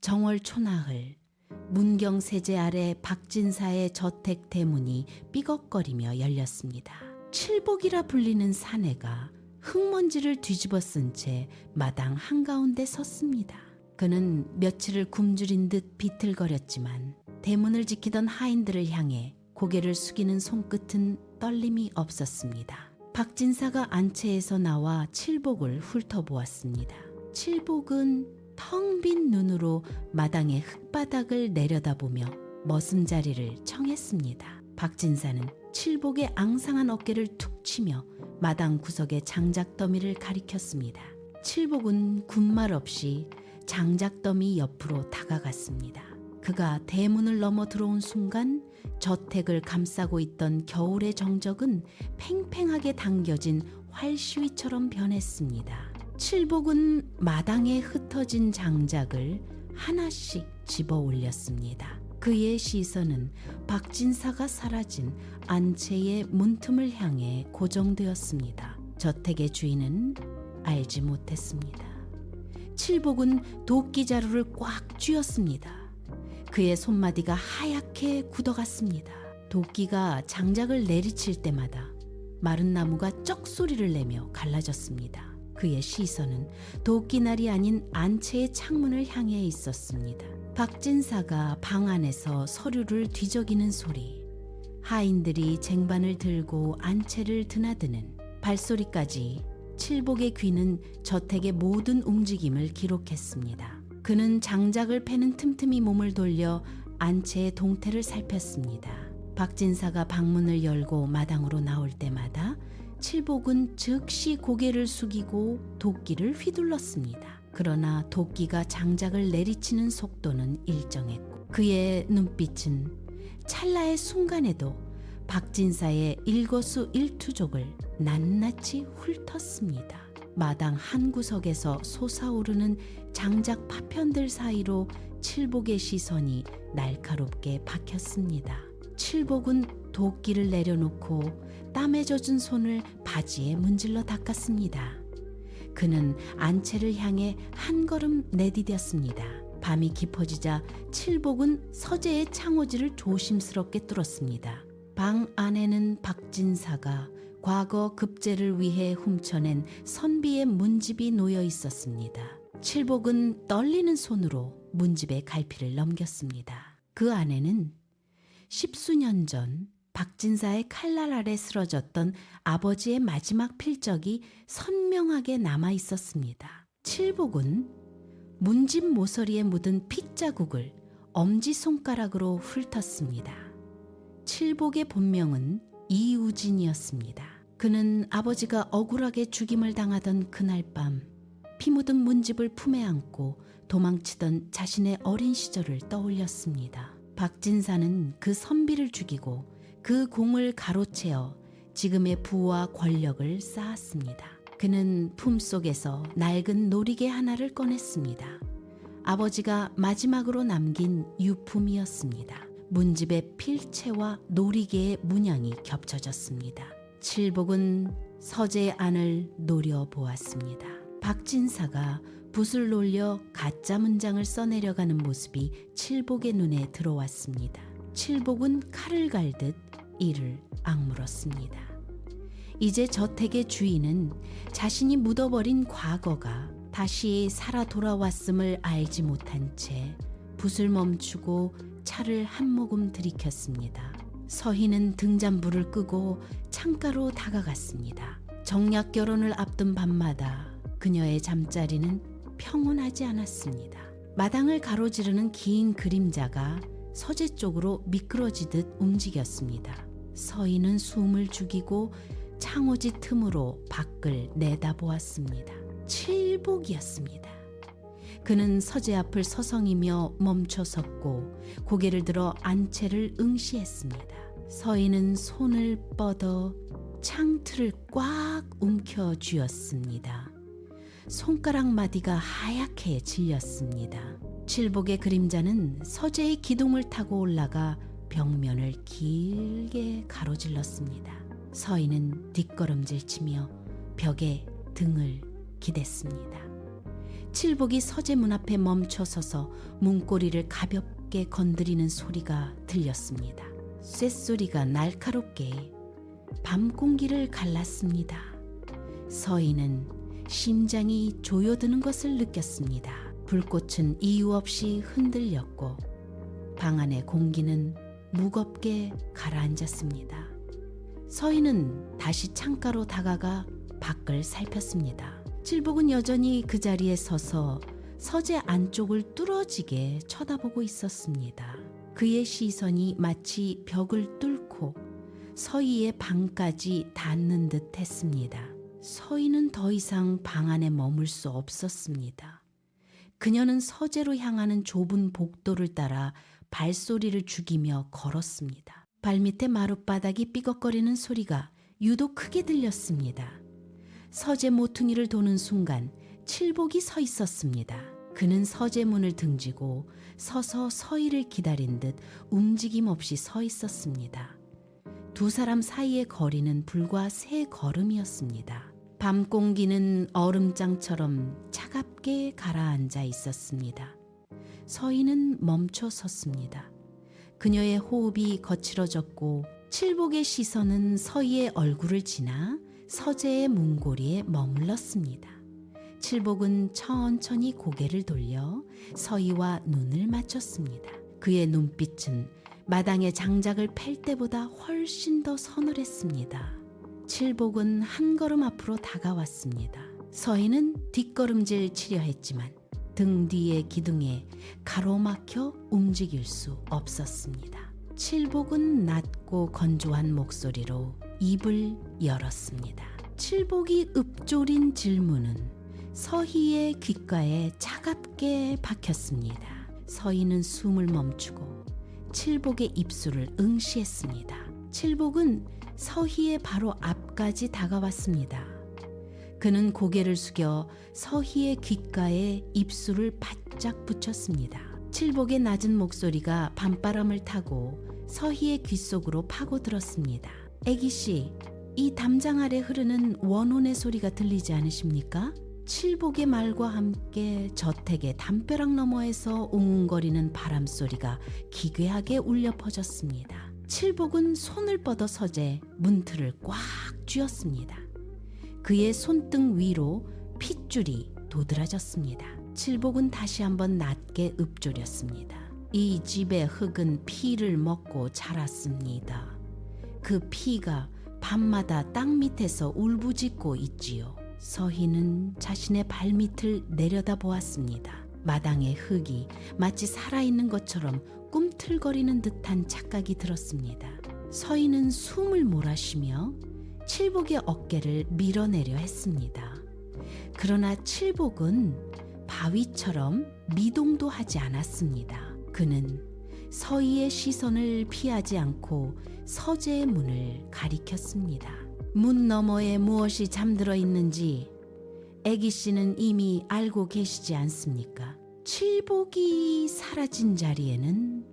정월 초나흘 문경 세제 아래 박진사의 저택 대문이 삐걱거리며 열렸습니다. 칠복이라 불리는 사내가 흙먼지를 뒤집어 쓴 채 마당 한가운데 섰습니다. 그는 며칠을 굶주린 듯 비틀거렸지만 대문을 지키던 하인들을 향해 고개를 숙이는 손끝은 떨림이 없었습니다. 박진사가 안채에서 나와 칠복을 훑어보았습니다. 칠복은 텅 빈 눈으로 마당의 흙바닥을 내려다보며 머슴자리를 청했습니다. 박진사는 칠복의 앙상한 어깨를 툭 치며 마당 구석의 장작더미를 가리켰습니다. 칠복은 군말 없이 장작더미 옆으로 다가갔습니다. 그가 대문을 넘어 들어온 순간 저택을 감싸고 있던 겨울의 정적은 팽팽하게 당겨진 활시위처럼 변했습니다. 칠복은 마당에 흩어진 장작을 하나씩 집어 올렸습니다. 그의 시선은 박진사가 사라진 안채의 문틈을 향해 고정되었습니다. 저택의 주인은 알지 못했습니다. 칠복은 도끼자루를 꽉 쥐었습니다. 그의 손마디가 하얗게 굳어갔습니다. 도끼가 장작을 내리칠 때마다 마른 나무가 쩍 소리를 내며 갈라졌습니다. 그의 시선은 도끼날이 아닌 안채의 창문을 향해 있었습니다. 박진사가 방 안에서 서류를 뒤적이는 소리, 하인들이 쟁반을 들고 안채를 드나드는 발소리까지 칠복의 귀는 저택의 모든 움직임을 기록했습니다. 그는 장작을 패는 틈틈이 몸을 돌려 안채의 동태를 살폈습니다. 박진사가 방문을 열고 마당으로 나올 때마다 칠복은 즉시 고개를 숙이고 도끼를 휘둘렀습니다. 그러나 도끼가 장작을 내리치는 속도는 일정했고 그의 눈빛은 찰나의 순간에도 박진사의 일거수일투족을 낱낱이 훑었습니다. 마당 한 구석에서 솟아오르는 장작 파편들 사이로 칠복의 시선이 날카롭게 박혔습니다. 칠복은 도끼를 내려놓고 땀에 젖은 손을 바지에 문질러 닦았습니다. 그는 안채를 향해 한 걸음 내디뎠습니다. 밤이 깊어지자 칠복은 서재의 창호지를 조심스럽게 뚫었습니다. 방 안에는 박진사가 과거 급제를 위해 훔쳐낸 선비의 문집이 놓여 있었습니다. 칠복은 떨리는 손으로 문집의 갈피를 넘겼습니다. 그 안에는 10수년 전 박진사의 칼날 아래 쓰러졌던 아버지의 마지막 필적이 선명하게 남아 있었습니다. 칠복은 문집 모서리에 묻은 핏자국을 엄지손가락으로 훑었습니다. 칠복의 본명은 이우진이었습니다. 그는 아버지가 억울하게 죽임을 당하던 그날 밤 피 묻은 문집을 품에 안고 도망치던 자신의 어린 시절을 떠올렸습니다. 박진사는 그 선비를 죽이고 그 공을 가로채어 지금의 부와 권력을 쌓았습니다. 그는 품속에서 낡은 놀이개 하나를 꺼냈습니다. 아버지가 마지막으로 남긴 유품이었습니다. 문집의 필체와 놀이개의 문양이 겹쳐졌습니다. 칠복은 서재 안을 노려보았습니다. 박진사가 붓을 놀려 가짜 문장을 써내려가는 모습이 칠복의 눈에 들어왔습니다. 칠복은 칼을 갈듯 이를 악물었습니다. 이제 저택의 주인은 자신이 묻어버린 과거가 다시 살아 돌아왔음을 알지 못한 채 붓을 멈추고 차를 한 모금 들이켰습니다. 서희는 등잔불을 끄고 창가로 다가갔습니다. 정략 결혼을 앞둔 밤마다 그녀의 잠자리는 평온하지 않았습니다. 마당을 가로지르는 긴 그림자가 서재 쪽으로 미끄러지듯 움직였습니다. 서희는 숨을 죽이고 창호지 틈으로 밖을 내다보았습니다. 칠복이었습니다. 그는 서재 앞을 서성이며 멈춰섰고 고개를 들어 안채를 응시했습니다. 서희는 손을 뻗어 창틀을 꽉 움켜쥐었습니다. 손가락 마디가 하얗게 질렸습니다. 칠복의 그림자는 서재의 기둥을 타고 올라가 벽면을 길게 가로질렀습니다. 서희는 뒷걸음질치며 벽에 등을 기댔습니다. 칠복이 서재 문 앞에 멈춰서서 문고리를 가볍게 건드리는 소리가 들렸습니다. 쇳소리가 날카롭게 밤 공기를 갈랐습니다. 서희는 심장이 조여드는 것을 느꼈습니다. 불꽃은 이유 없이 흔들렸고 방 안의 공기는 무겁게 가라앉았습니다. 서희는 다시 창가로 다가가 밖을 살폈습니다. 칠복은 여전히 그 자리에 서서 서재 안쪽을 뚫어지게 쳐다보고 있었습니다. 그의 시선이 마치 벽을 뚫고 서희의 방까지 닿는 듯 했습니다. 서희는 더 이상 방 안에 머물 수 없었습니다. 그녀는 서재로 향하는 좁은 복도를 따라 발소리를 죽이며 걸었습니다. 발밑에 마룻바닥이 삐걱거리는 소리가 유독 크게 들렸습니다. 서재 모퉁이를 도는 순간 칠복이 서 있었습니다. 그는 서재 문을 등지고 서서 서희를 기다린 듯 움직임 없이 서 있었습니다. 두 사람 사이의 거리는 불과 3걸음이었습니다. 밤 공기는 얼음장처럼 차갑게 가라앉아 있었습니다. 서희는 멈춰 섰습니다. 그녀의 호흡이 거칠어졌고 칠복의 시선은 서희의 얼굴을 지나 서재의 문고리에 머물렀습니다. 칠복은 천천히 고개를 돌려 서희와 눈을 맞췄습니다. 그의 눈빛은 마당에 장작을 팰 때보다 훨씬 더 서늘했습니다. 칠복은 한 걸음 앞으로 다가왔습니다. 서희는 뒷걸음질 치려 했지만 등 뒤의 기둥에 가로막혀 움직일 수 없었습니다. 칠복은 낮고 건조한 목소리로 입을 열었습니다. 칠복이 읊조린 질문은 서희의 귓가에 차갑게 박혔습니다. 서희는 숨을 멈추고 칠복의 입술을 응시했습니다. 칠복은 서희의 바로 앞까지 다가왔습니다. 그는 고개를 숙여 서희의 귓가에 입술을 바짝 붙였습니다. 칠복의 낮은 목소리가 밤바람을 타고 서희의 귓속으로 파고들었습니다. 애기씨, 이 담장 아래 흐르는 원혼의 소리가 들리지 않으십니까? 칠복의 말과 함께 저택의 담벼락 너머에서 웅웅거리는 바람소리가 기괴하게 울려 퍼졌습니다. 칠복은 손을 뻗어 서재 문틀을 꽉 쥐었습니다. 그의 손등 위로 핏줄이 도드라졌습니다. 칠복은 다시 한번 낮게 읊조렸습니다. 이 집의 흙은 피를 먹고 자랐습니다. 그 피가 밤마다 땅 밑에서 울부짖고 있지요. 서희는 자신의 발밑을 내려다보았습니다. 마당의 흙이 마치 살아있는 것처럼 꿈틀거리는 듯한 착각이 들었습니다. 서희는 숨을 몰아쉬며 칠복의 어깨를 밀어내려 했습니다. 그러나 칠복은 바위처럼 미동도 하지 않았습니다. 그는 서희의 시선을 피하지 않고 서재의 문을 가리켰습니다. 문 너머에 무엇이 잠들어 있는지 애기 씨는 이미 알고 계시지 않습니까? 칠복이 사라진 자리에는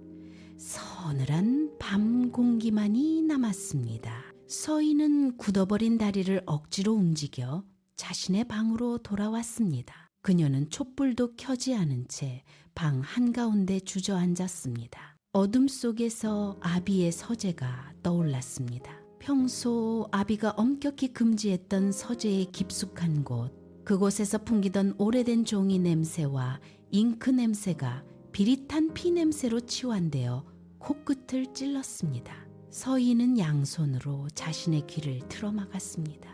서늘한 밤 공기만이 남았습니다. 서희는 굳어버린 다리를 억지로 움직여 자신의 방으로 돌아왔습니다. 그녀는 촛불도 켜지 않은 채 방 한가운데 주저앉았습니다. 어둠 속에서 아비의 서재가 떠올랐습니다. 평소 아비가 엄격히 금지했던 서재의 깊숙한 곳, 그곳에서 풍기던 오래된 종이 냄새와 잉크 냄새가 비릿한 피 냄새로 치환되어 코끝을 찔렀습니다. 서희는 양손으로 자신의 귀를 틀어막았습니다.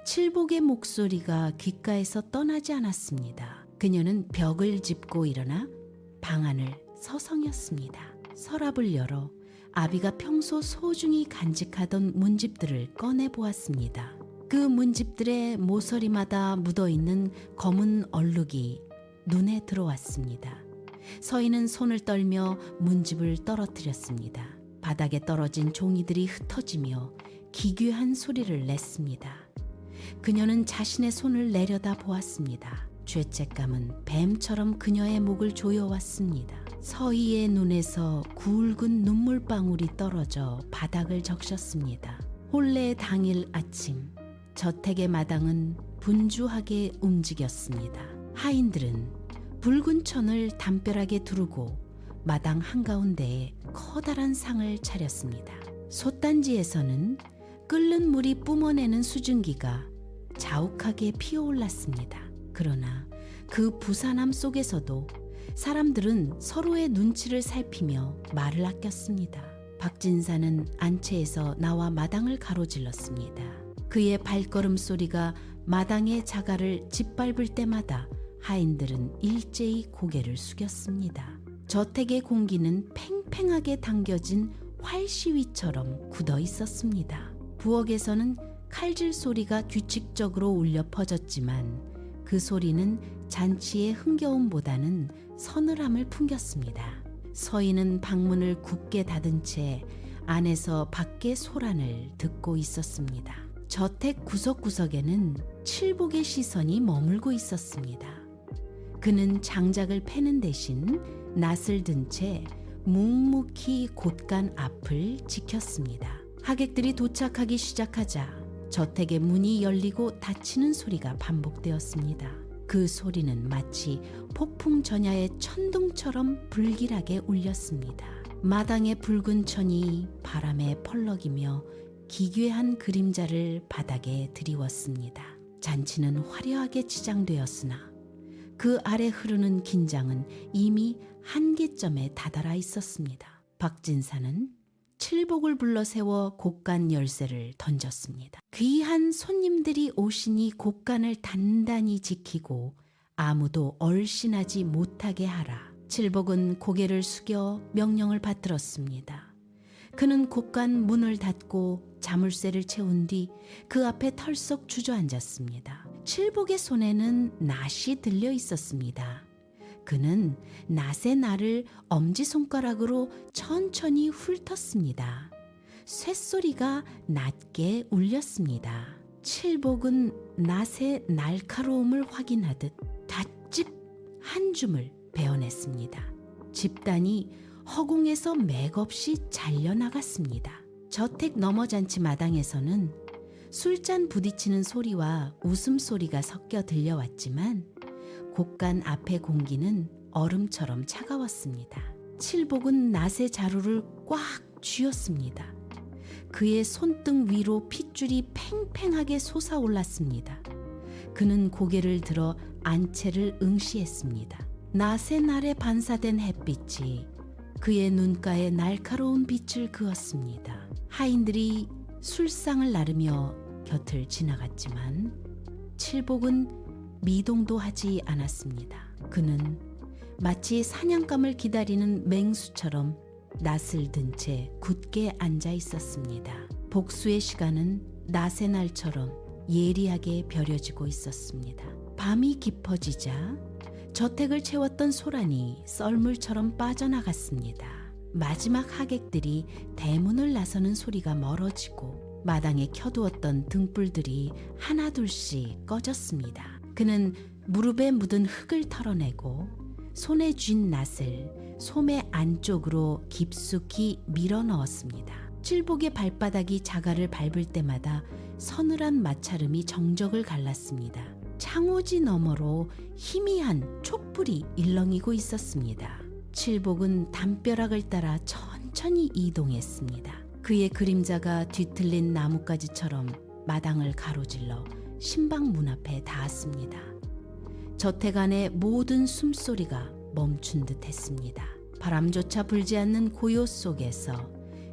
칠복의 목소리가 귓가에서 떠나지 않았습니다. 그녀는 벽을 짚고 일어나 방 안을 서성였습니다. 서랍을 열어 아비가 평소 소중히 간직하던 문집들을 꺼내보았습니다. 그 문집들의 모서리마다 묻어있는 검은 얼룩이 눈에 들어왔습니다. 서희는 손을 떨며 문집을 떨어뜨렸습니다. 바닥에 떨어진 종이들이 흩어지며 기괴한 소리를 냈습니다. 그녀는 자신의 손을 내려다 보았습니다. 죄책감은 뱀처럼 그녀의 목을 조여왔습니다. 서희의 눈에서 굵은 눈물방울이 떨어져 바닥을 적셨습니다. 혼례 당일 아침, 저택의 마당은 분주하게 움직였습니다. 하인들은 붉은 천을 담벼락에 두르고 마당 한가운데에 커다란 상을 차렸습니다. 솥단지에서는 끓는 물이 뿜어내는 수증기가 자욱하게 피어올랐습니다. 그러나 그 부산함 속에서도 사람들은 서로의 눈치를 살피며 말을 아꼈습니다. 박진사는 안채에서 나와 마당을 가로질렀습니다. 그의 발걸음 소리가 마당의 자갈을 짓밟을 때마다 하인들은 일제히 고개를 숙였습니다. 저택의 공기는 팽팽하게 당겨진 활시위처럼 굳어 있었습니다. 부엌에서는 칼질 소리가 규칙적으로 울려 퍼졌지만 그 소리는 잔치의 흥겨움보다는 서늘함을 풍겼습니다. 서인은 방문을 굳게 닫은 채 안에서 밖의 소란을 듣고 있었습니다. 저택 구석구석에는 칠복의 시선이 머물고 있었습니다. 그는 장작을 패는 대신 낫을 든 채 묵묵히 곳간 앞을 지켰습니다. 하객들이 도착하기 시작하자 저택의 문이 열리고 닫히는 소리가 반복되었습니다. 그 소리는 마치 폭풍 전야의 천둥처럼 불길하게 울렸습니다. 마당의 붉은 천이 바람에 펄럭이며 기괴한 그림자를 바닥에 드리웠습니다. 잔치는 화려하게 치장되었으나 그 아래 흐르는 긴장은 이미 한계점에 다다라 있었습니다. 박진사는 칠복을 불러 세워 곡간 열쇠를 던졌습니다. 귀한 손님들이 오시니 곡간을 단단히 지키고 아무도 얼씬하지 못하게 하라. 칠복은 고개를 숙여 명령을 받들었습니다. 그는 곡간 문을 닫고 자물쇠를 채운 뒤 그 앞에 털썩 주저앉았습니다. 칠복의 손에는 낫이 들려 있었습니다. 그는 낫의 날을 엄지손가락으로 천천히 훑었습니다. 쇳소리가 낮게 울렸습니다. 칠복은 낫의 날카로움을 확인하듯 닷집 한 줌을 베어냈습니다. 집단이 허공에서 맥없이 잘려나갔습니다. 저택 너머 잔치 마당에서는 술잔 부딪히는 소리와 웃음소리가 섞여 들려왔지만 곡간 앞의 공기는 얼음처럼 차가웠습니다. 칠복은 낫의 자루를 꽉 쥐었습니다. 그의 손등 위로 핏줄이 팽팽하게 솟아올랐습니다. 그는 고개를 들어 안채를 응시했습니다. 낫의 날에 반사된 햇빛이 그의 눈가에 날카로운 빛을 그었습니다. 하인들이 술상을 나르며 곁을 지나갔지만 칠복은 미동도 하지 않았습니다. 그는 마치 사냥감을 기다리는 맹수처럼 낫을 든 채 굳게 앉아 있었습니다. 복수의 시간은 낫의 날처럼 예리하게 벼려지고 있었습니다. 밤이 깊어지자 저택을 채웠던 소란이 썰물처럼 빠져나갔습니다. 마지막 하객들이 대문을 나서는 소리가 멀어지고 마당에 켜두었던 등불들이 하나둘씩 꺼졌습니다. 그는 무릎에 묻은 흙을 털어내고 손에 쥔 낫을 소매 안쪽으로 깊숙이 밀어 넣었습니다. 칠복의 발바닥이 자갈을 밟을 때마다 서늘한 마찰음이 정적을 갈랐습니다. 창호지 너머로 희미한 촛불이 일렁이고 있었습니다. 칠복은 담벼락을 따라 천천히 이동했습니다. 그의 그림자가 뒤틀린 나뭇가지처럼 마당을 가로질러 신방 문 앞에 닿았습니다. 저택 안의 모든 숨소리가 멈춘 듯 했습니다. 바람조차 불지 않는 고요 속에서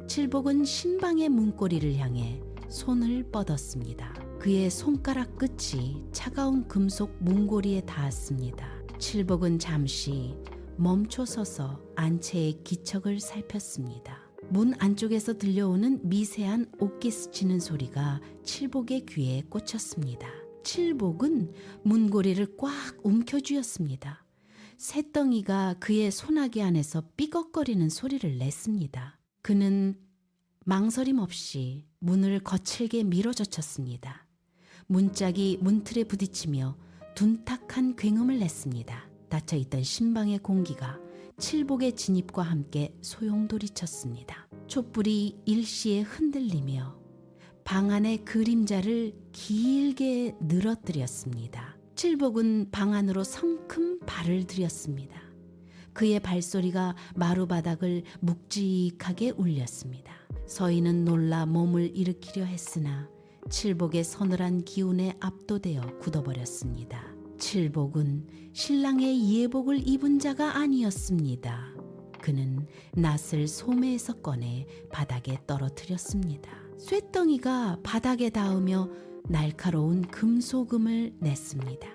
칠복은 신방의 문고리를 향해 손을 뻗었습니다. 그의 손가락 끝이 차가운 금속 문고리에 닿았습니다. 칠복은 잠시 멈춰서서 안채의 기척을 살폈습니다. 문 안쪽에서 들려오는 미세한 옷기 스치는 소리가 칠복의 귀에 꽂혔습니다. 칠복은 문고리를 꽉 움켜쥐었습니다. 새덩이가 그의 소나기 안에서 삐걱거리는 소리를 냈습니다. 그는 망설임 없이 문을 거칠게 밀어젖혔습니다. 문짝이 문틀에 부딪히며 둔탁한 굉음을 냈습니다. 닫혀있던 신방의 공기가 칠복의 진입과 함께 소용돌이쳤습니다. 촛불이 일시에 흔들리며 방 안의 그림자를 길게 늘어뜨렸습니다. 칠복은 방 안으로 성큼 발을 들였습니다. 그의 발소리가 마루바닥을 묵직하게 울렸습니다. 서희는 놀라 몸을 일으키려 했으나 칠복의 서늘한 기운에 압도되어 굳어버렸습니다. 칠복은 신랑의 예복을 입은 자가 아니었습니다. 그는 낫을 소매에서 꺼내 바닥에 떨어뜨렸습니다. 쇳덩이가 바닥에 닿으며 날카로운 금소금을 냈습니다.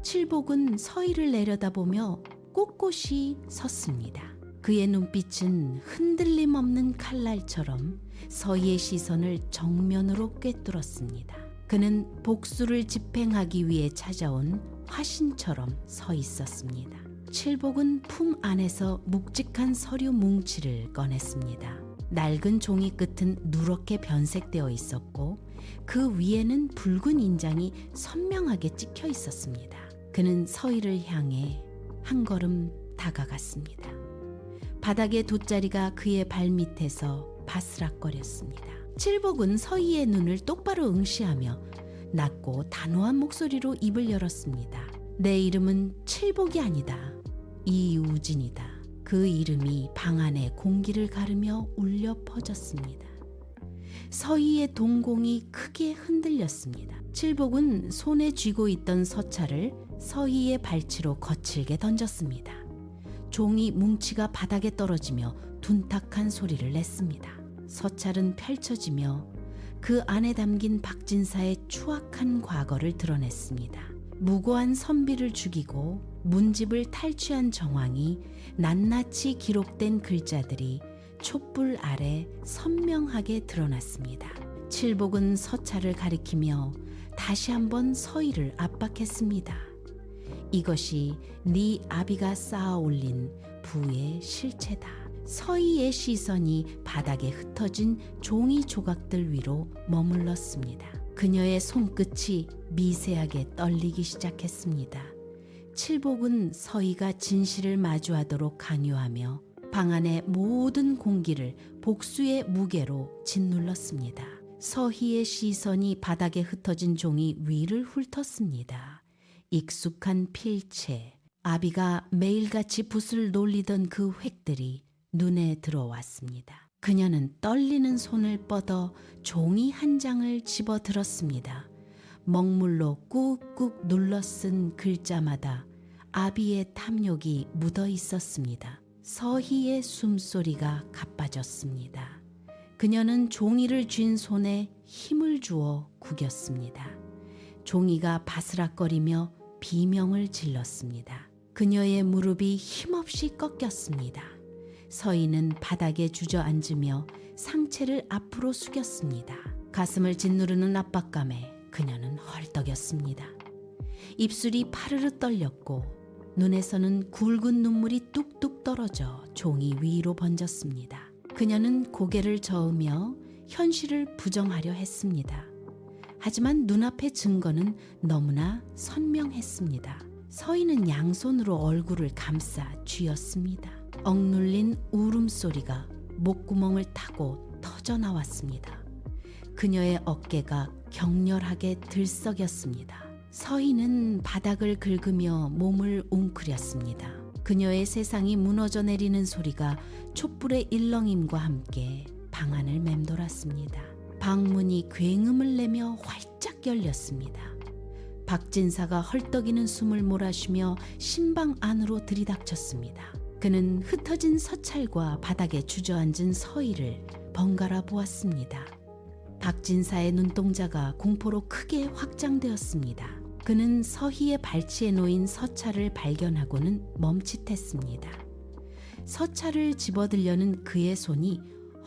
칠복은 서희를 내려다보며 꼿꼿이 섰습니다. 그의 눈빛은 흔들림 없는 칼날처럼 서희의 시선을 정면으로 꿰뚫었습니다. 그는 복수를 집행하기 위해 찾아온 화신처럼 서 있었습니다. 칠복은 품 안에서 묵직한 서류 뭉치를 꺼냈습니다. 낡은 종이 끝은 누렇게 변색되어 있었고 그 위에는 붉은 인장이 선명하게 찍혀 있었습니다. 그는 서희를 향해 한 걸음 다가갔습니다. 바닥의 돗자리가 그의 발밑에서 바스락거렸습니다. 칠복은 서희의 눈을 똑바로 응시하며 낮고 단호한 목소리로 입을 열었습니다. 내 이름은 칠복이 아니다. 이우진이다. 그 이름이 방 안의 공기를 가르며 울려 퍼졌습니다. 서희의 동공이 크게 흔들렸습니다. 칠복은 손에 쥐고 있던 서찰을 서희의 발치로 거칠게 던졌습니다. 종이 뭉치가 바닥에 떨어지며 둔탁한 소리를 냈습니다. 서찰은 펼쳐지며 그 안에 담긴 박진사의 추악한 과거를 드러냈습니다. 무고한 선비를 죽이고 문집을 탈취한 정황이 낱낱이 기록된 글자들이 촛불 아래 선명하게 드러났습니다. 칠복은 서찰을 가리키며 다시 한번 서희를 압박했습니다. 이것이 네 아비가 쌓아 올린 부의 실체다. 서희의 시선이 바닥에 흩어진 종이 조각들 위로 머물렀습니다. 그녀의 손끝이 미세하게 떨리기 시작했습니다. 칠복은 서희가 진실을 마주하도록 강요하며 방 안의 모든 공기를 복수의 무게로 짓눌렀습니다. 서희의 시선이 바닥에 흩어진 종이 위를 훑었습니다. 익숙한 필체, 아비가 매일같이 붓을 놀리던 그 획들이 눈에 들어왔습니다. 그녀는 떨리는 손을 뻗어 종이 한 장을 집어들었습니다. 먹물로 꾹꾹 눌러 쓴 글자마다 아비의 탐욕이 묻어 있었습니다. 서희의 숨소리가 가빠졌습니다. 그녀는 종이를 쥔 손에 힘을 주어 구겼습니다. 종이가 바스락거리며 비명을 질렀습니다. 그녀의 무릎이 힘없이 꺾였습니다. 서희는 바닥에 주저앉으며 상체를 앞으로 숙였습니다. 가슴을 짓누르는 압박감에 그녀는 헐떡였습니다. 입술이 파르르 떨렸고 눈에서는 굵은 눈물이 뚝뚝 떨어져 종이 위로 번졌습니다. 그녀는 고개를 저으며 현실을 부정하려 했습니다. 하지만 눈앞의 증거는 너무나 선명했습니다. 서희는 양손으로 얼굴을 감싸 쥐었습니다. 억눌린 울음소리가 목구멍을 타고 터져나왔습니다. 그녀의 어깨가 격렬하게 들썩였습니다. 서희는 바닥을 긁으며 몸을 웅크렸습니다. 그녀의 세상이 무너져 내리는 소리가 촛불의 일렁임과 함께 방 안을 맴돌았습니다. 방문이 굉음을 내며 활짝 열렸습니다. 박진사가 헐떡이는 숨을 몰아쉬며 신방 안으로 들이닥쳤습니다. 그는 흩어진 서찰과 바닥에 주저앉은 서희를 번갈아 보았습니다. 박진사의 눈동자가 공포로 크게 확장되었습니다. 그는 서희의 발치에 놓인 서찰을 발견하고는 멈칫했습니다. 서찰을 집어들려는 그의 손이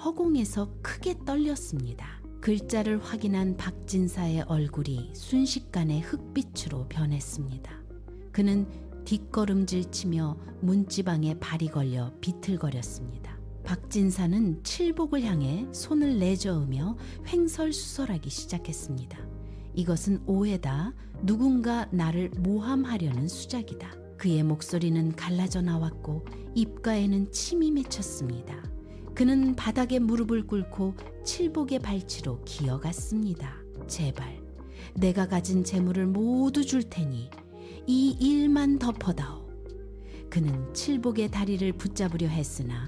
허공에서 크게 떨렸습니다. 글자를 확인한 박진사의 얼굴이 순식간에 흑빛으로 변했습니다. 그는 뒷걸음질치며 문지방에 발이 걸려 비틀거렸습니다. 박진사는 칠복을 향해 손을 내저으며 횡설수설하기 시작했습니다. 이것은 오해다. 누군가 나를 모함하려는 수작이다. 그의 목소리는 갈라져 나왔고 입가에는 침이 맺혔습니다. 그는 바닥에 무릎을 꿇고 칠복의 발치로 기어갔습니다. 제발 내가 가진 재물을 모두 줄 테니 이 일만 덮어다오. 그는 칠복의 다리를 붙잡으려 했으나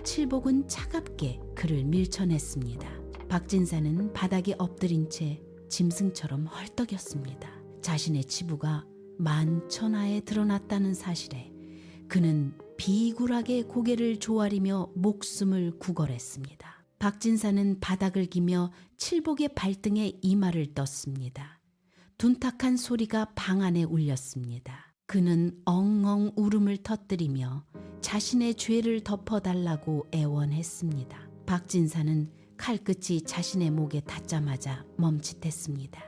칠복은 차갑게 그를 밀쳐냈습니다. 박진사는 바닥에 엎드린 채 짐승처럼 헐떡였습니다. 자신의 치부가 만천하에 드러났다는 사실에 그는 비굴하게 고개를 조아리며 목숨을 구걸했습니다. 박진사는 바닥을 기며 칠복의 발등에 이마를 떴습니다. 둔탁한 소리가 방 안에 울렸습니다. 그는 엉엉 울음을 터뜨리며 자신의 죄를 덮어달라고 애원했습니다. 박진사는 칼끝이 자신의 목에 닿자마자 멈칫했습니다.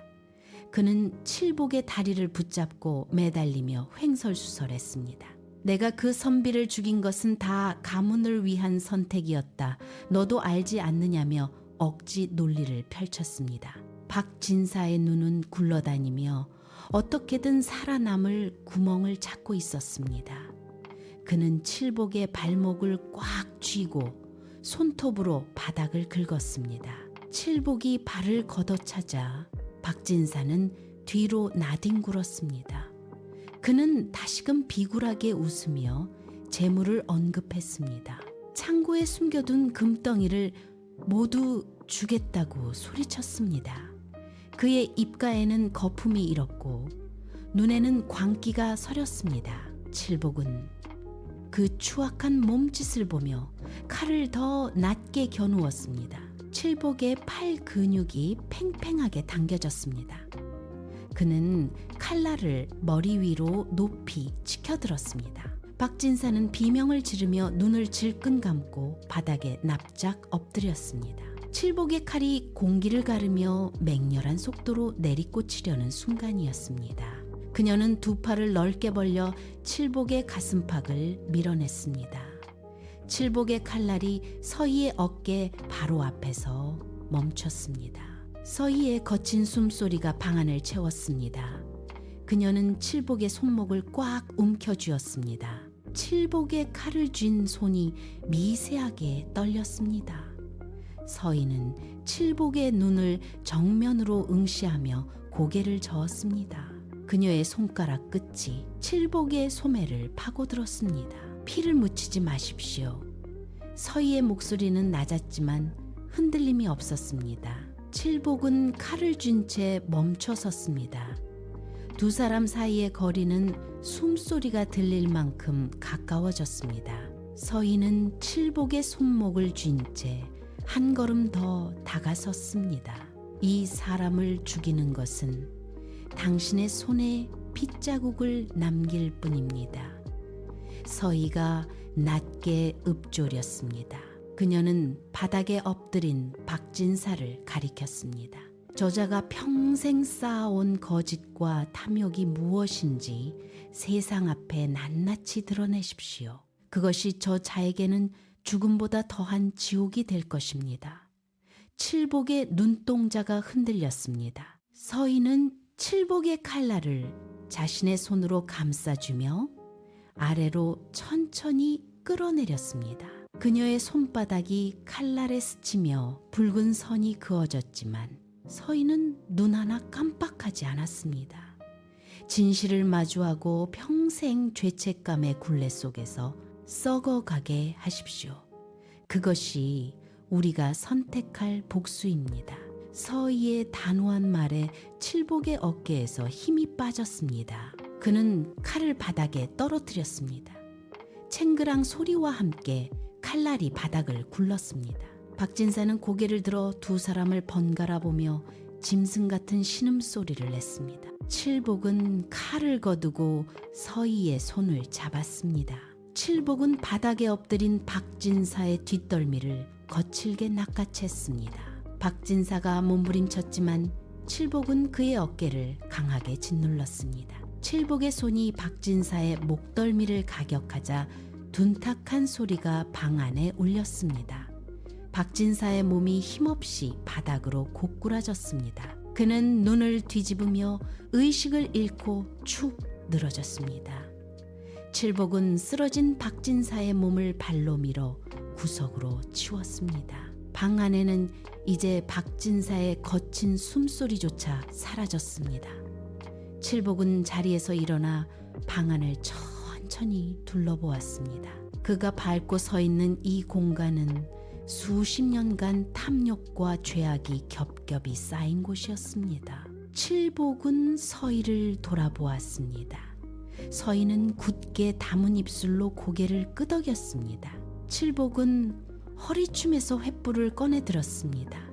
그는 칠복의 다리를 붙잡고 매달리며 횡설수설했습니다. 내가 그 선비를 죽인 것은 다 가문을 위한 선택이었다. 너도 알지 않느냐며 억지 논리를 펼쳤습니다. 박진사의 눈은 굴러다니며 어떻게든 살아남을 구멍을 찾고 있었습니다. 그는 칠복의 발목을 꽉 쥐고 손톱으로 바닥을 긁었습니다. 칠복이 발을 걷어차자 박진사는 뒤로 나뒹굴었습니다. 그는 다시금 비굴하게 웃으며 재물을 언급했습니다. 창고에 숨겨둔 금덩이를 모두 주겠다고 소리쳤습니다. 그의 입가에는 거품이 일었고 눈에는 광기가 서렸습니다. 칠복은 그 추악한 몸짓을 보며 칼을 더 낮게 겨누었습니다. 칠복의 팔 근육이 팽팽하게 당겨졌습니다. 그는 칼날을 머리 위로 높이 치켜들었습니다. 박진사는 비명을 지르며 눈을 질끈 감고 바닥에 납작 엎드렸습니다. 칠복의 칼이 공기를 가르며 맹렬한 속도로 내리꽂히려는 순간이었습니다. 그녀는 두 팔을 넓게 벌려 칠복의 가슴팍을 밀어냈습니다. 칠복의 칼날이 서희의 어깨 바로 앞에서 멈췄습니다. 서희의 거친 숨소리가 방안을 채웠습니다. 그녀는 칠복의 손목을 꽉 움켜쥐었습니다. 칠복의 칼을 쥔 손이 미세하게 떨렸습니다. 서희는 칠복의 눈을 정면으로 응시하며 고개를 저었습니다. 그녀의 손가락 끝이 칠복의 소매를 파고들었습니다. 피를 묻히지 마십시오. 서희의 목소리는 낮았지만 흔들림이 없었습니다. 칠복은 칼을 쥔 채 멈춰 섰습니다. 두 사람 사이의 거리는 숨소리가 들릴 만큼 가까워졌습니다. 서희는 칠복의 손목을 쥔 채 한 걸음 더 다가섰습니다. 이 사람을 죽이는 것은 당신의 손에 핏자국을 남길 뿐입니다. 서희가 낮게 읊조렸습니다. 그녀는 바닥에 엎드린 박진사를 가리켰습니다. 저자가 평생 쌓아온 거짓과 탐욕이 무엇인지 세상 앞에 낱낱이 드러내십시오. 그것이 저자에게는 죽음보다 더한 지옥이 될 것입니다. 칠복의 눈동자가 흔들렸습니다. 서희는 칠복의 칼날을 자신의 손으로 감싸주며 아래로 천천히 끌어내렸습니다. 그녀의 손바닥이 칼날에 스치며 붉은 선이 그어졌지만 서희는 눈 하나 깜빡하지 않았습니다. 진실을 마주하고 평생 죄책감의 굴레 속에서 썩어가게 하십시오. 그것이 우리가 선택할 복수입니다. 서희의 단호한 말에 칠복의 어깨에서 힘이 빠졌습니다. 그는 칼을 바닥에 떨어뜨렸습니다. 챙그랑 소리와 함께 칼날이 바닥을 굴렀습니다. 박진사는 고개를 들어 두 사람을 번갈아 보며 짐승 같은 신음소리를 냈습니다. 칠복은 칼을 거두고 서희의 손을 잡았습니다. 칠복은 바닥에 엎드린 박진사의 뒷덜미를 거칠게 낚아챘습니다. 박진사가 몸부림쳤지만 칠복은 그의 어깨를 강하게 짓눌렀습니다. 칠복의 손이 박진사의 목덜미를 가격하자 둔탁한 소리가 방 안에 울렸습니다. 박진사의 몸이 힘없이 바닥으로 고꾸라졌습니다. 그는 눈을 뒤집으며 의식을 잃고 축 늘어졌습니다. 칠복은 쓰러진 박진사의 몸을 발로 밀어 구석으로 치웠습니다. 방 안에는 이제 박진사의 거친 숨소리조차 사라졌습니다. 칠복은 자리에서 일어나 방 안을 천천히 둘러보았습니다. 그가 밟고 서 있는 이 공간은 수십 년간 탐욕과 죄악이 겹겹이 쌓인 곳이었습니다. 칠복은 서희를 돌아보았습니다. 서희는 굳게 담은 입술로 고개를 끄덕였습니다. 칠복은 허리춤에서 횃불을 꺼내 들었습니다.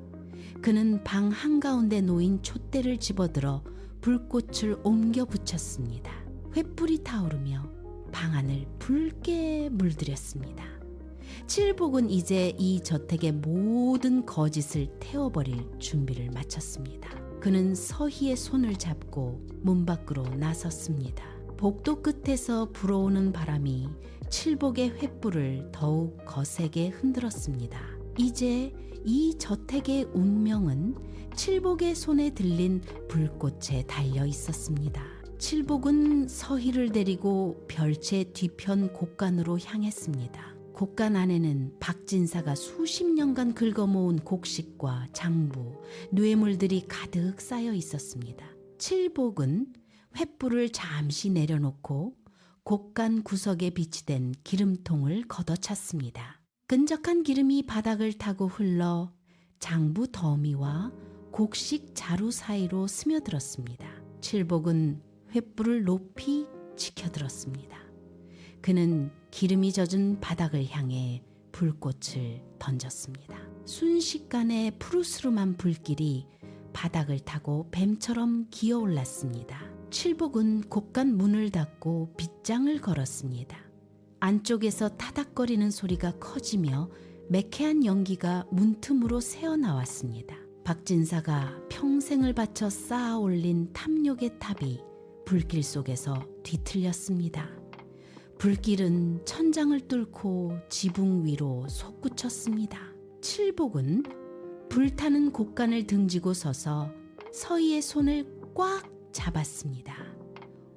그는 방 한가운데 놓인 촛대를 집어들어 불꽃을 옮겨 붙였습니다. 횃불이 타오르며 방 안을 붉게 물들였습니다. 칠복은 이제 이 저택의 모든 거짓을 태워버릴 준비를 마쳤습니다. 그는 서희의 손을 잡고 문 밖으로 나섰습니다. 복도 끝에서 불어오는 바람이 칠복의 횃불을 더욱 거세게 흔들었습니다. 이제 이 저택의 운명은 칠복의 손에 들린 불꽃에 달려 있었습니다. 칠복은 서희를 데리고 별채 뒤편 곡간으로 향했습니다. 곡간 안에는 박진사가 수십 년간 긁어모은 곡식과 장부, 뇌물들이 가득 쌓여 있었습니다. 칠복은 횃불을 잠시 내려놓고 곡간 구석에 비치된 기름통을 걷어찼습니다. 끈적한 기름이 바닥을 타고 흘러 장부 더미와 곡식 자루 사이로 스며들었습니다. 칠복은 횃불을 높이 치켜들었습니다. 그는 기름이 젖은 바닥을 향해 불꽃을 던졌습니다. 순식간에 푸르스름한 불길이 바닥을 타고 뱀처럼 기어올랐습니다. 칠복은 곡간 문을 닫고 빗장을 걸었습니다. 안쪽에서 타닥거리는 소리가 커지며 매캐한 연기가 문틈으로 새어나왔습니다. 박진사가 평생을 바쳐 쌓아 올린 탐욕의 탑이 불길 속에서 뒤틀렸습니다. 불길은 천장을 뚫고 지붕 위로 솟구쳤습니다. 칠복은 불타는 곡간을 등지고 서서 서희의 손을 꽉 잡았습니다.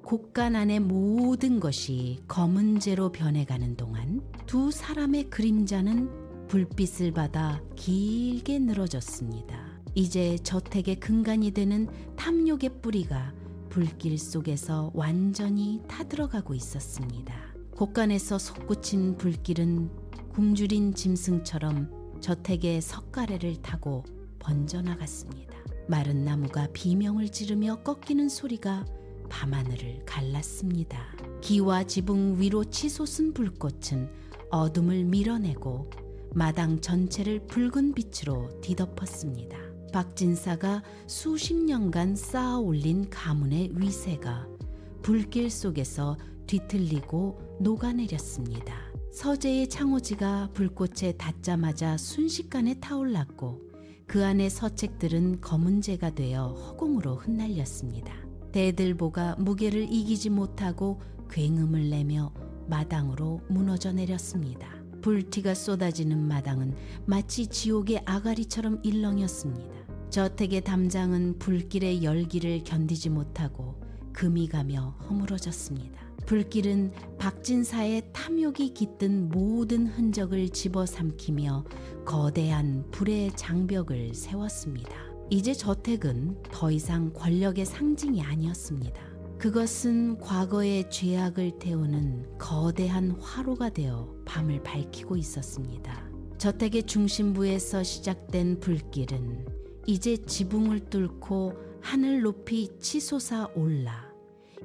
곡간 안의 모든 것이 검은재로 변해가는 동안 두 사람의 그림자는 불빛을 받아 길게 늘어졌습니다. 이제 저택의 근간이 되는 탐욕의 뿌리가 불길 속에서 완전히 타들어가고 있었습니다. 곡간에서 솟구친 불길은 굶주린 짐승처럼 저택의 석가래를 타고 번져나갔습니다. 마른 나무가 비명을 지르며 꺾이는 소리가 밤하늘을 갈랐습니다. 기와 지붕 위로 치솟은 불꽃은 어둠을 밀어내고 마당 전체를 붉은 빛으로 뒤덮었습니다. 박진사가 수십 년간 쌓아 올린 가문의 위세가 불길 속에서 뒤틀리고 녹아내렸습니다. 서재의 창호지가 불꽃에 닿자마자 순식간에 타올랐고 그 안의 서책들은 검은재가 되어 허공으로 흩날렸습니다. 대들보가 무게를 이기지 못하고 굉음을 내며 마당으로 무너져 내렸습니다. 불티가 쏟아지는 마당은 마치 지옥의 아가리처럼 일렁였습니다. 저택의 담장은 불길의 열기를 견디지 못하고 금이 가며 허물어졌습니다. 불길은 박진사의 탐욕이 깃든 모든 흔적을 집어삼키며 거대한 불의 장벽을 세웠습니다. 이제 저택은 더 이상 권력의 상징이 아니었습니다. 그것은 과거의 죄악을 태우는 거대한 화로가 되어 밤을 밝히고 있었습니다. 저택의 중심부에서 시작된 불길은 이제 지붕을 뚫고 하늘 높이 치솟아 올라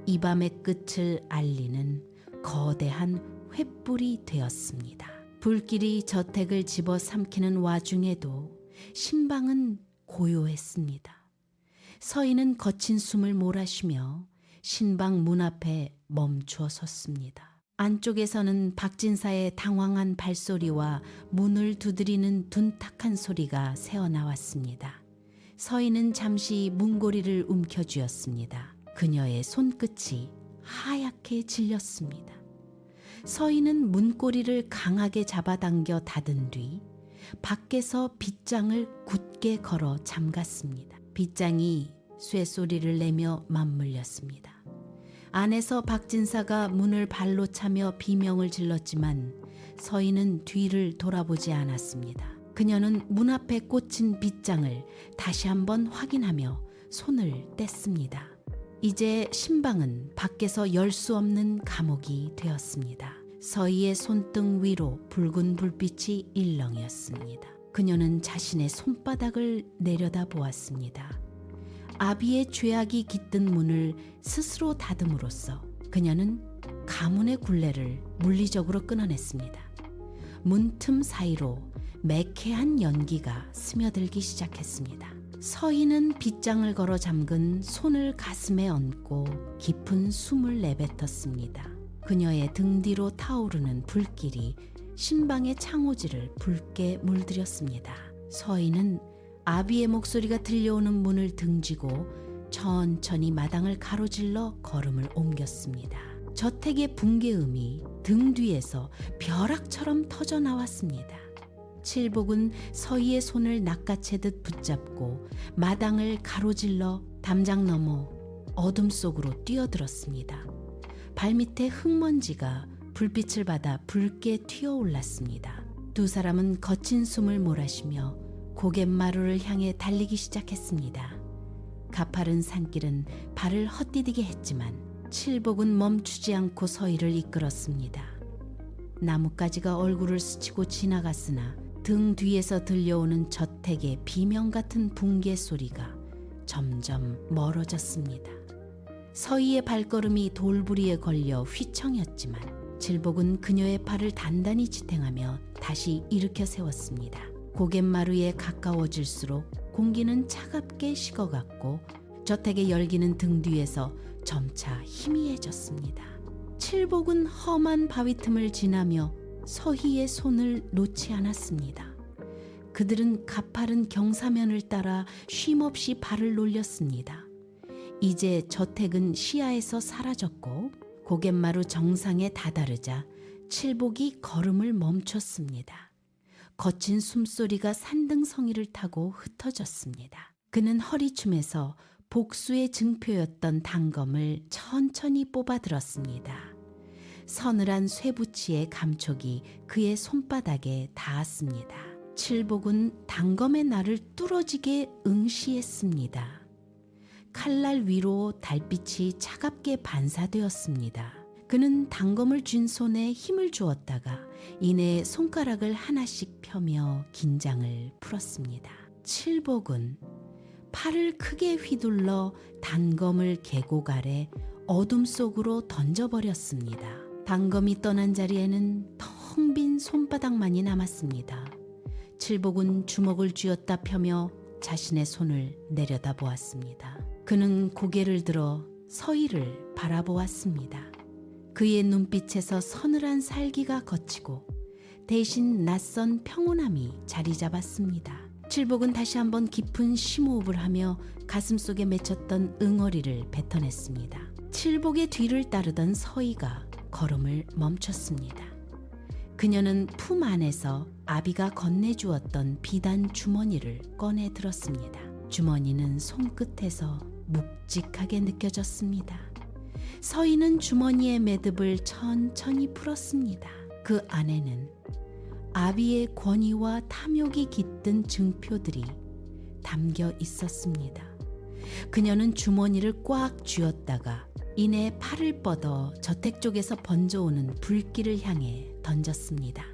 이 밤의 끝을 알리는 거대한 횃불이 되었습니다. 불길이 저택을 집어삼키는 와중에도 신방은 고요했습니다. 서희는 거친 숨을 몰아쉬며 신방 문 앞에 멈추어 섰습니다. 안쪽에서는 박진사의 당황한 발소리와 문을 두드리는 둔탁한 소리가 새어나왔습니다. 서희는 잠시 문고리를 움켜쥐었습니다. 그녀의 손끝이 하얗게 질렸습니다. 서희는 문고리를 강하게 잡아당겨 닫은 뒤 밖에서 빗장을 굳게 걸어 잠갔습니다. 빗장이 쇠소리를 내며 맞물렸습니다. 안에서 박진사가 문을 발로 차며 비명을 질렀지만 서희는 뒤를 돌아보지 않았습니다. 그녀는 문 앞에 꽂힌 빗장을 다시 한번 확인하며 손을 뗐습니다. 이제 신방은 밖에서 열 수 없는 감옥이 되었습니다. 서희의 손등 위로 붉은 불빛이 일렁이었습니다. 그녀는 자신의 손바닥을 내려다보았습니다. 아비의 죄악이 깃든 문을 스스로 닫음으로써 그녀는 가문의 굴레를 물리적으로 끊어냈습니다. 문틈 사이로 매캐한 연기가 스며들기 시작했습니다. 서희는 빗장을 걸어 잠근 손을 가슴에 얹고 깊은 숨을 내뱉었습니다. 그녀의 등 뒤로 타오르는 불길이 신방의 창호지를 붉게 물들였습니다. 서희는 아비의 목소리가 들려오는 문을 등지고 천천히 마당을 가로질러 걸음을 옮겼습니다. 저택의 붕괴음이 등 뒤에서 벼락처럼 터져 나왔습니다. 칠복은 서희의 손을 낚아채듯 붙잡고 마당을 가로질러 담장 너머 어둠 속으로 뛰어들었습니다. 발밑에 흙먼지가 불빛을 받아 붉게 튀어올랐습니다. 두 사람은 거친 숨을 몰아쉬며 고갯마루를 향해 달리기 시작했습니다. 가파른 산길은 발을 헛디디게 했지만 칠복은 멈추지 않고 서희를 이끌었습니다. 나뭇가지가 얼굴을 스치고 지나갔으나 등 뒤에서 들려오는 저택의 비명 같은 붕괴 소리가 점점 멀어졌습니다. 서희의 발걸음이 돌부리에 걸려 휘청였지만 칠복은 그녀의 팔을 단단히 지탱하며 다시 일으켜 세웠습니다. 고갯마루에 가까워질수록 공기는 차갑게 식어갔고 저택의 열기는 등 뒤에서 점차 희미해졌습니다. 칠복은 험한 바위 틈을 지나며 서희의 손을 놓지 않았습니다. 그들은 가파른 경사면을 따라 쉼없이 발을 놀렸습니다. 이제 저택은 시야에서 사라졌고 고갯마루 정상에 다다르자 칠복이 걸음을 멈췄습니다. 거친 숨소리가 산등성이를 타고 흩어졌습니다. 그는 허리춤에서 복수의 증표였던 단검을 천천히 뽑아들었습니다. 서늘한 쇠붙이의 감촉이 그의 손바닥에 닿았습니다. 칠복은 단검의 날을 뚫어지게 응시했습니다. 칼날 위로 달빛이 차갑게 반사되었습니다. 그는 단검을 쥔 손에 힘을 주었다가 이내 손가락을 하나씩 펴며 긴장을 풀었습니다. 칠복은 팔을 크게 휘둘러 단검을 계곡 아래 어둠 속으로 던져버렸습니다. 단검이 떠난 자리에는 텅 빈 손바닥만이 남았습니다. 칠복은 주먹을 쥐었다 펴며 자신의 손을 내려다보았습니다. 그는 고개를 들어 서희를 바라보았습니다. 그의 눈빛에서 서늘한 살기가 걷히고 대신 낯선 평온함이 자리 잡았습니다. 칠복은 다시 한번 깊은 심호흡을 하며 가슴속에 맺혔던 응어리를 뱉어냈습니다. 칠복의 뒤를 따르던 서희가 걸음을 멈췄습니다. 그녀는 품 안에서 아비가 건네주었던 비단 주머니를 꺼내 들었습니다. 주머니는 손끝에서 묵직하게 느껴졌습니다. 서희는 주머니의 매듭을 천천히 풀었습니다. 그 안에는 아비의 권위와 탐욕이 깃든 증표들이 담겨 있었습니다. 그녀는 주머니를 꽉 쥐었다가 이내 팔을 뻗어 저택 쪽에서 번져오는 불길을 향해 던졌습니다.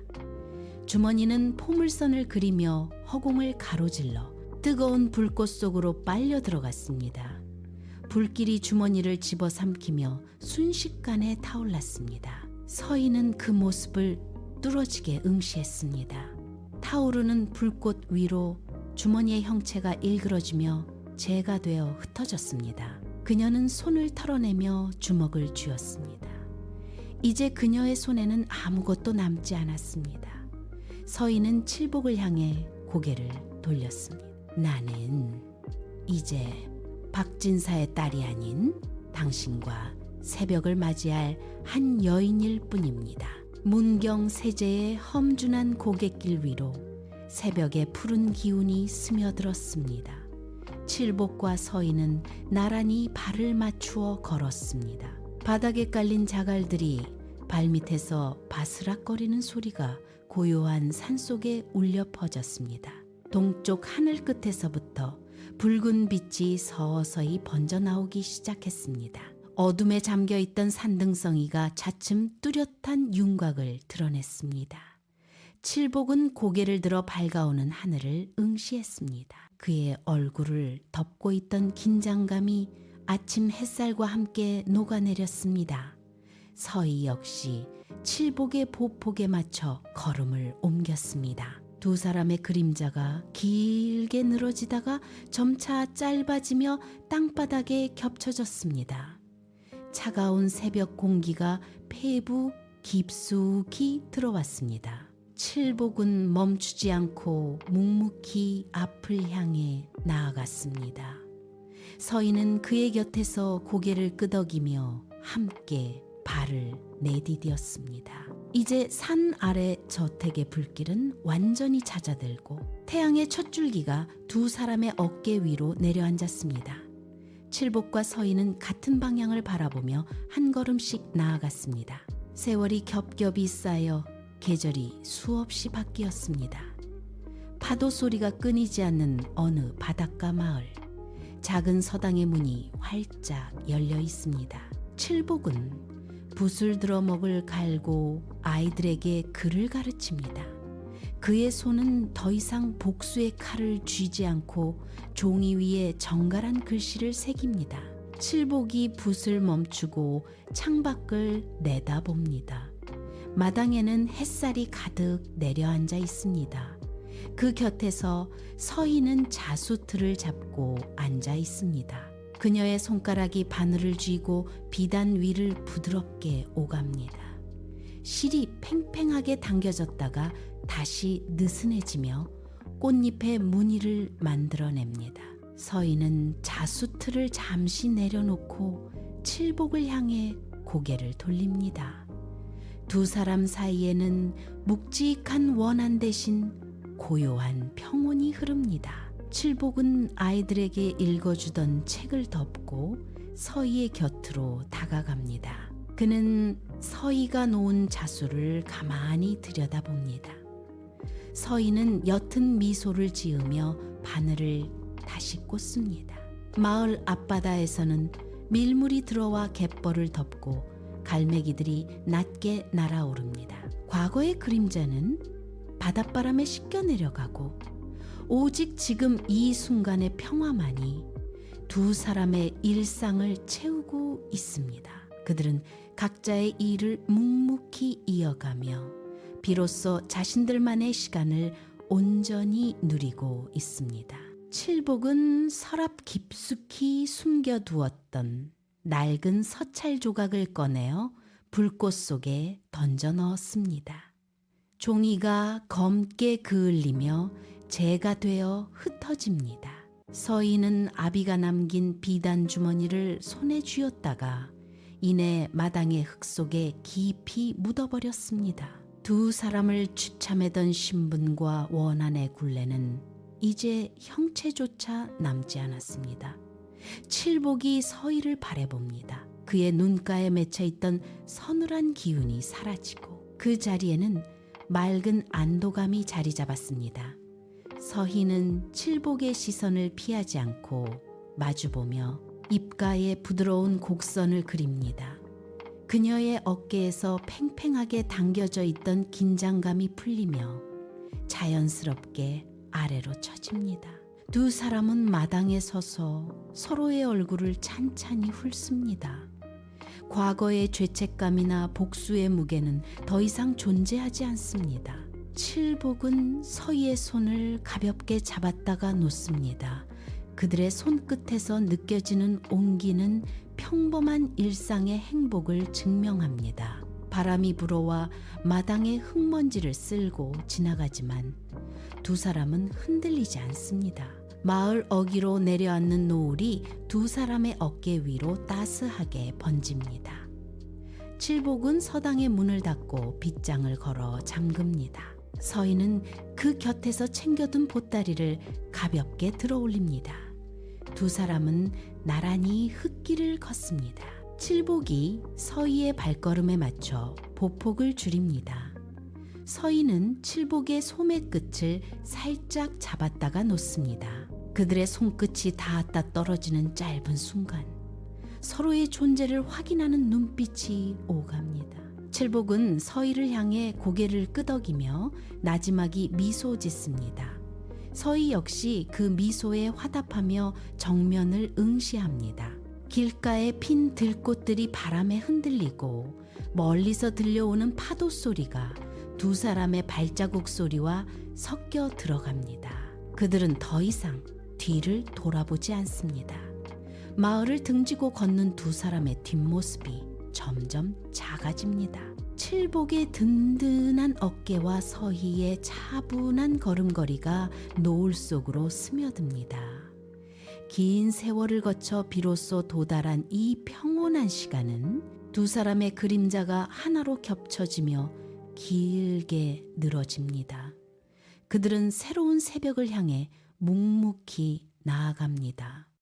주머니는 포물선을 그리며 허공을 가로질러 뜨거운 불꽃 속으로 빨려 들어갔습니다. 불길이 주머니를 집어삼키며 순식간에 타올랐습니다. 서희는 그 모습을 뚫어지게 응시했습니다. 타오르는 불꽃 위로 주머니의 형체가 일그러지며 재가 되어 흩어졌습니다. 그녀는 손을 털어내며 주먹을 쥐었습니다. 이제 그녀의 손에는 아무것도 남지 않았습니다. 서희는 칠복을 향해 고개를 돌렸습니다. 나는 이제 박진사의 딸이 아닌 당신과 새벽을 맞이할 한 여인일 뿐입니다. 문경 세제의 험준한 고갯길 위로 새벽의 푸른 기운이 스며들었습니다. 칠복과 서희는 나란히 발을 맞추어 걸었습니다. 바닥에 깔린 자갈들이 발밑에서 바스락거리는 소리가 고요한 산속에 울려 퍼졌습니다. 동쪽 하늘 끝에서부터 붉은 빛이 서서히 번져 나오기 시작했습니다. 어둠에 잠겨있던 산등성이가 차츰 뚜렷한 윤곽을 드러냈습니다. 칠복은 고개를 들어 밝아오는 하늘을 응시했습니다. 그의 얼굴을 덮고 있던 긴장감이 아침 햇살과 함께 녹아내렸습니다. 서희 역시 칠복의 보폭에 맞춰 걸음을 옮겼습니다. 두 사람의 그림자가 길게 늘어지다가 점차 짧아지며 땅바닥에 겹쳐졌습니다. 차가운 새벽 공기가 폐부 깊숙이 들어왔습니다. 칠복은 멈추지 않고 묵묵히 앞을 향해 나아갔습니다. 서희는 그의 곁에서 고개를 끄덕이며 함께 발을 내디뎠습니다. 이제 산 아래 저택의 불길은 완전히 잦아들고 태양의 첫 줄기가 두 사람의 어깨 위로 내려앉았습니다. 칠복과 서희는 같은 방향을 바라보며 한 걸음씩 나아갔습니다. 세월이 겹겹이 쌓여 계절이 수없이 바뀌었습니다. 파도 소리가 끊이지 않는 어느 바닷가 마을. 작은 서당의 문이 활짝 열려 있습니다. 칠복은 붓을 들어 먹을 갈고 아이들에게 글을 가르칩니다. 그의 손은 더 이상 복수의 칼을 쥐지 않고 종이 위에 정갈한 글씨를 새깁니다. 칠복이 붓을 멈추고 창밖을 내다봅니다. 마당에는 햇살이 가득 내려앉아 있습니다. 그 곁에서 서희는 자수틀을 잡고 앉아 있습니다. 그녀의 손가락이 바늘을 쥐고 비단 위를 부드럽게 오갑니다. 실이 팽팽하게 당겨졌다가 다시 느슨해지며 꽃잎의 무늬를 만들어냅니다. 서희는 자수틀을 잠시 내려놓고 칠복을 향해 고개를 돌립니다. 두 사람 사이에는 묵직한 원한 대신 고요한 평온이 흐릅니다. 칠복은 아이들에게 읽어주던 책을 덮고 서희의 곁으로 다가갑니다. 그는 서희가 놓은 자수를 가만히 들여다봅니다. 서희는 옅은 미소를 지으며 바늘을 다시 꽂습니다. 마을 앞바다에서는 밀물이 들어와 갯벌을 덮고 갈매기들이 낮게 날아오릅니다. 과거의 그림자는 바닷바람에 씻겨 내려가고 오직 지금 이 순간의 평화만이 두 사람의 일상을 채우고 있습니다. 그들은 각자의 일을 묵묵히 이어가며 비로소 자신들만의 시간을 온전히 누리고 있습니다. 칠복은 서랍 깊숙이 숨겨두었던 낡은 서찰 조각을 꺼내어 불꽃 속에 던져 넣었습니다. 종이가 검게 그을리며 재가 되어 흩어집니다. 서희는 아비가 남긴 비단 주머니를 손에 쥐었다가 이내 마당의 흙 속에 깊이 묻어버렸습니다. 두 사람을 추참하던 신분과 원한의 굴레는 이제 형체조차 남지 않았습니다. 칠복이 서희를 바라봅니다. 그의 눈가에 맺혀있던 서늘한 기운이 사라지고 그 자리에는 맑은 안도감이 자리 잡았습니다. 서희는 칠복의 시선을 피하지 않고 마주보며 입가에 부드러운 곡선을 그립니다. 그녀의 어깨에서 팽팽하게 당겨져 있던 긴장감이 풀리며 자연스럽게 아래로 처집니다. 두 사람은 마당에 서서 서로의 얼굴을 찬찬히 훑습니다. 과거의 죄책감이나 복수의 무게는 더 이상 존재하지 않습니다. 칠복은 서희의 손을 가볍게 잡았다가 놓습니다. 그들의 손끝에서 느껴지는 온기는 평범한 일상의 행복을 증명합니다. 바람이 불어와 마당의 흙먼지를 쓸고 지나가지만 두 사람은 흔들리지 않습니다. 마을 어귀로 내려앉는 노을이 두 사람의 어깨 위로 따스하게 번집니다. 칠복은 서당의 문을 닫고 빗장을 걸어 잠급니다. 서희는 그 곁에서 챙겨둔 보따리를 가볍게 들어 올립니다. 두 사람은 나란히 흙길을 걷습니다. 칠복이 서희의 발걸음에 맞춰 보폭을 줄입니다. 서희는 칠복의 소매 끝을 살짝 잡았다가 놓습니다. 그들의 손끝이 닿았다 떨어지는 짧은 순간 서로의 존재를 확인하는 눈빛이 오갑니다. 칠복은 서희를 향해 고개를 끄덕이며 나지막이 미소 짓습니다. 서희 역시 그 미소에 화답하며 정면을 응시합니다. 길가에 핀 들꽃들이 바람에 흔들리고 멀리서 들려오는 파도 소리가 두 사람의 발자국 소리와 섞여 들어갑니다. 그들은 더 이상 뒤를 돌아보지 않습니다. 마을을 등지고 걷는 두 사람의 뒷모습이 점점 작아집니다. 칠복의 든든한 어깨와 서희의 차분한 걸음걸이가 노을 속으로 스며듭니다. 긴 세월을 거쳐 비로소 도달한 이 평온한 시간은 두 사람의 그림자가 하나로 겹쳐지며 길게 늘어집니다. 그들은 새로운 새벽을 향해 묵묵히 나아갑니다.